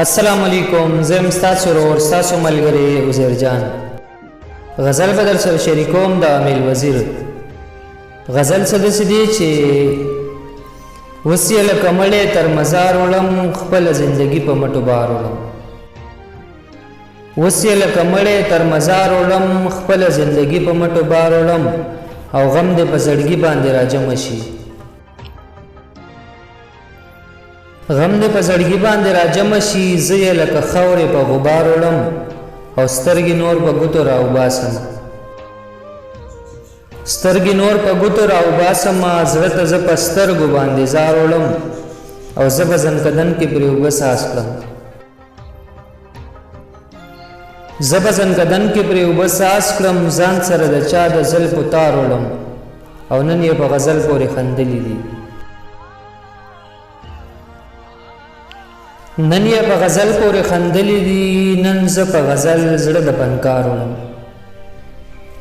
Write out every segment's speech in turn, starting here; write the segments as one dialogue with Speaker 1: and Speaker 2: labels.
Speaker 1: السلام علیکم، زم ستاسو ورور ستاسو ملګری عزیر جان. غزل به در سره شریکوم د امیل وزیر. غزل څه داسې دی چې اوس یې لکه مړی تر مزار وړم، خپله زندګي په مټو بار وړم. اوس یې لکه مړی تر مزار وړم، خپله زندګي په مټو بار وړم، او غم دې په زړګي باندې راجمع شي. غم دې په زړګي باندې راجمع شي، زه یې لکه خاورې په غبار وړم، او سترګې نور په ګوتو راوباسم. سترګې نور په ګوتو راوباسم، زړه ته زه په سترګو باندې زار وړم، او زه به زنکدن کې پرې اوبه څاڅ کړم. زه به زنکدن کې پرې اوبه څاڅ کړم، ځان سره د چا د زلفو تار وړم، او نن یې په غزل پورې خندلي دي. نن یې په غزل پورې خندلي دي، نن زه په غزل زړه د پنکار وړم.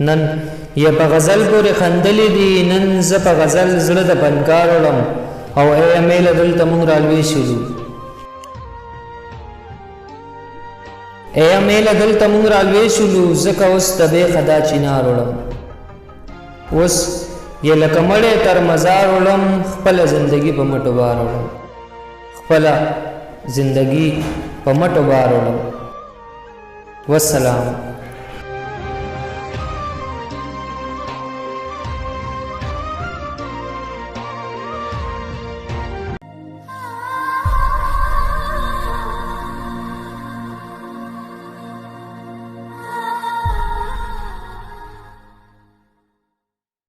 Speaker 1: نن یې په غزل پورې خندلي دي، نن زه په غزل زړه د پنکار وړم، او ای امیله دلته موږ رالویشلو. ای امیله دلته موږ رالویشلو، ځکه اوس د بیخه دا چینار وړم. اوس یې لکه مړی تر مزار وړم، خپله زندګي په مټو بار وړم. خپله زندگی په مټو بار وړم. والسلام.